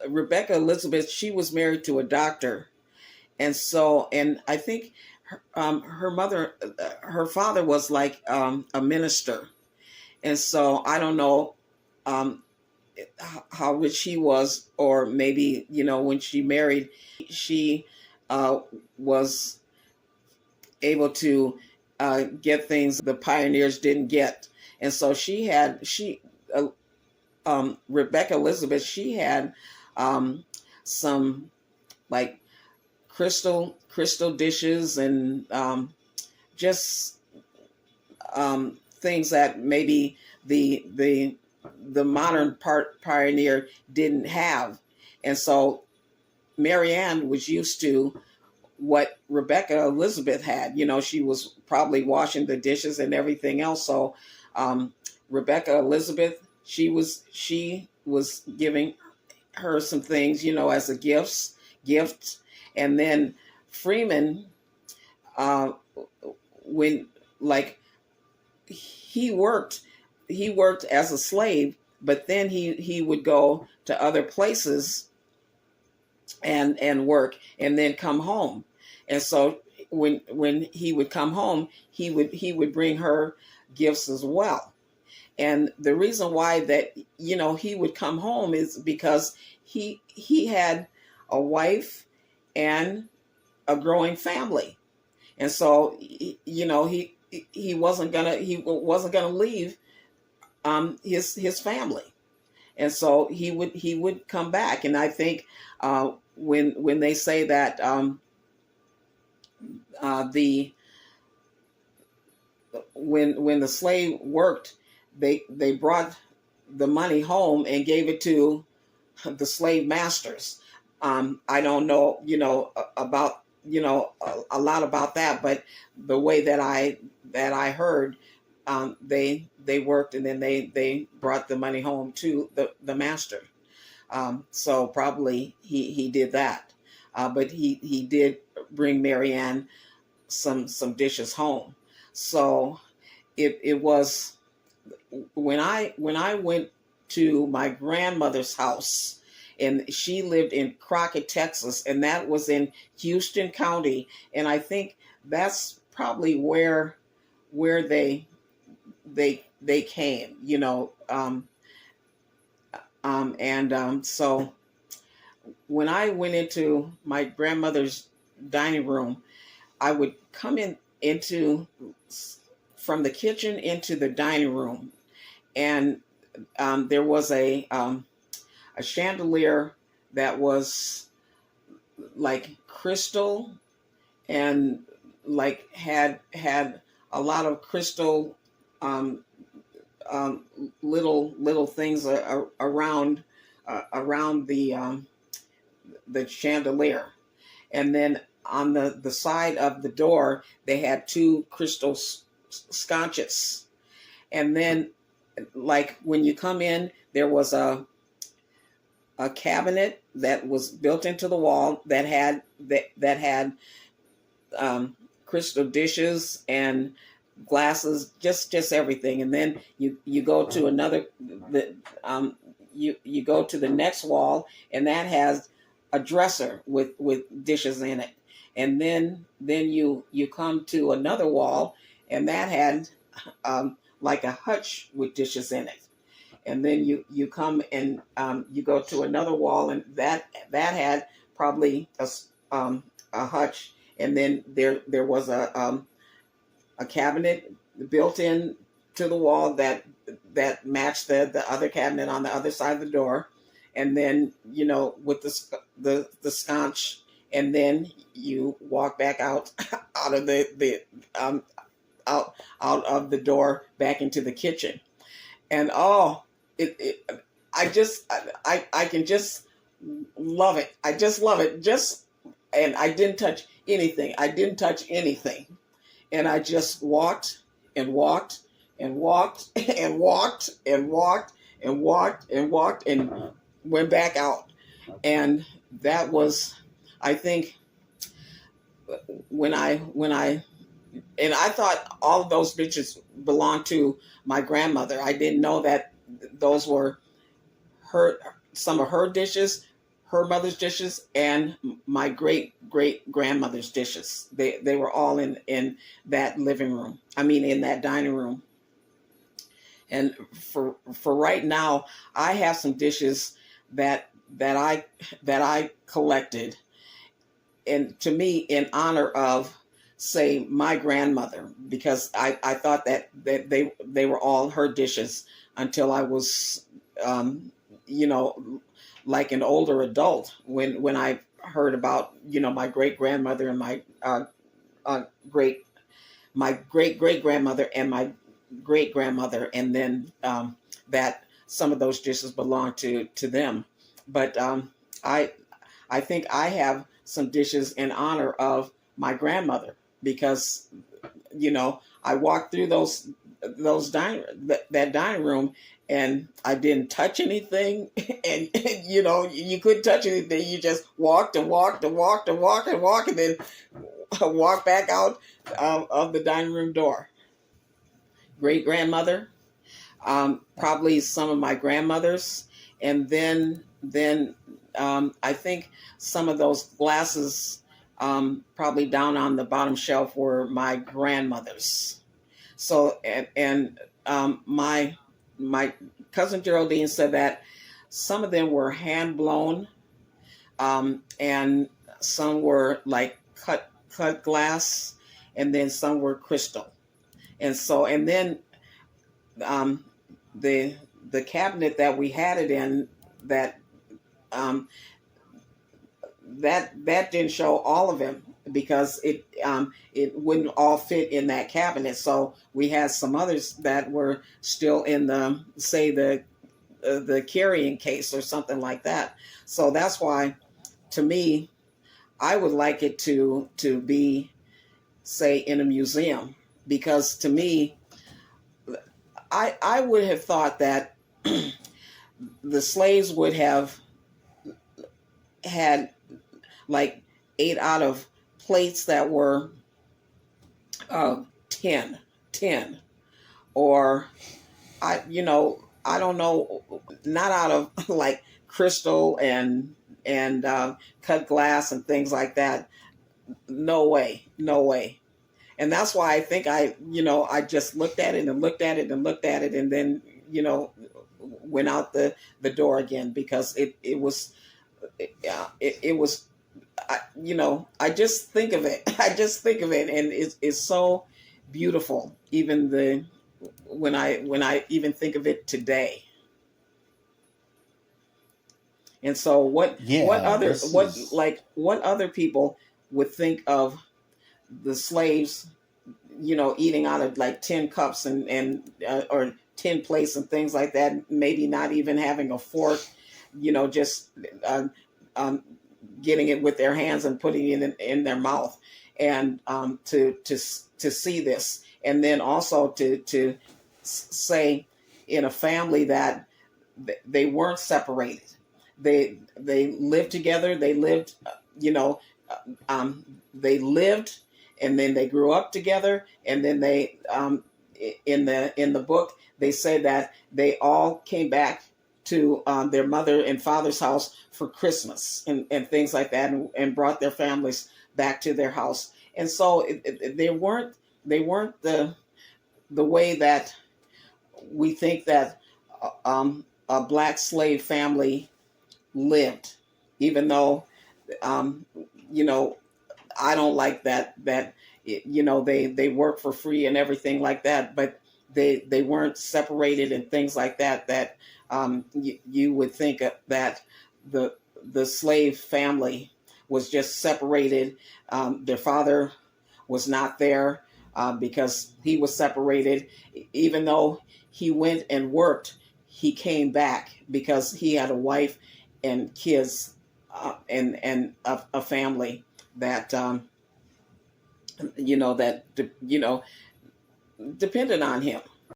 Rebecca Elizabeth, she was married to a doctor, and so, and I think her mother, her father was like a minister, and so I don't know um, how rich he was, or maybe when she married, she was able to get things the pioneers didn't get, and so she Rebecca Elizabeth, she had some like crystal dishes, and just things that maybe the modern pioneer didn't have. And so Marianne was used to what Rebecca Elizabeth had. She was probably washing the dishes and everything else. So Rebecca Elizabeth, she was giving her some things, as a gift. And then Freeman, uh, when like he worked he worked as a slave, but then he would go to other places and work, and then come home. And so when he would come home, he would bring her gifts as well. And the reason why that he would come home is because he had a wife and a growing family. And so he wasn't gonna leave his family. And so he would come back. And I think when they say that the when the slave worked, they brought the money home and gave it to the slave masters. I don't know, about a lot about that, but the way that I heard, they worked, and then they brought the money home to the master. So probably he did that, but he did bring Marianne some dishes home. So it was when I went to my grandmother's house, and she lived in Crockett, Texas, and that was in Houston County. And I think that's probably where they came, and so when I went into my grandmother's dining room, I would come into from the kitchen into the dining room, and there was a chandelier that was like crystal, and like had a lot of crystal um, little things around the chandelier. And then on the side of the door, they had two crystal sconces. And then, like, when you come in, there was a cabinet that was built into the wall that had crystal dishes and glasses, just everything. And then you go to you go to the next wall, and that has a dresser with dishes in it. And then you come to another wall, and that had like a hutch with dishes in it. And then you come and you go to another wall, and that had probably a hutch. And then there was a cabinet built in to the wall that matched the other cabinet on the other side of the door. And then with the sconce, and then you walk back out out of the out of the door back into the kitchen. And I can just love it. I just love it. And I didn't touch anything. And I just walked and walked and walked and walked and walked and walked and walked and went back out. And that was, I think, when I and I thought all of those dishes belonged to my grandmother. I didn't know that those were some of her dishes, her mother's dishes and my great grandmother's dishes. They were all in that living room. I mean, in that dining room. And for right now, I have some dishes that that I that I collected, and to me, in honor of, say, my grandmother, because I thought that they were all her dishes until I was, um, you know, like an older adult, when I heard about, my great grandmother and uh, great my great grandmother and my great grandmother, and then that some of those dishes belong to them. But I I think I have some dishes in honor of my grandmother, because I walked through those that dining room, and I didn't touch anything, and you couldn't touch anything. You just walked and walked and walked and walked and walked, and then walked back out of the dining room door. Great grandmother, probably some of my grandmothers, and then I think some of those glasses, probably down on the bottom shelf, were my grandmother's. So and my cousin Geraldine said that some of them were hand blown, and some were like cut glass, and then some were crystal. And then um, the the cabinet that we had it in, that um, that didn't show all of them, because it wouldn't all fit in that cabinet. So we had some others that were still in the, say, the carrying case or something like that. So that's why, to me, I would like it to be, say, in a museum, because to me, I would have thought that the slaves would have had like 8 out of plates that were uh, 10, 10, or I don't know, not out of like crystal and cut glass and things like that. No way, no way. And that's why I think I just looked at it and looked at it and looked at it, and then you know went out the door again, because it was, I just think of it. I just think of it, and it's so beautiful. Even the when I even think of it today. And so Yeah, this is what other people would think of the slaves, eating out of like 10 cups and or 10 plates and things like that. Maybe not even having a fork, just uh, um, getting it with their hands and putting it in their mouth, and to see this, and then also to say, in a family that they weren't separated. They lived together. They lived, you know, they lived, and then they grew up together, and then they in the book they say that they all came back to their mother and father's house for Christmas and things like that, and brought their families back to their house. And so they weren't the way that we think that a black slave family lived, even though um, you know I don't like that they work for free and everything like that, but they weren't separated and things like that, you would think that the the slave family was just separated. Their father was not there, because he was separated. Even though he went and worked, he came back because he had a wife and kids, and a family that that depended on him.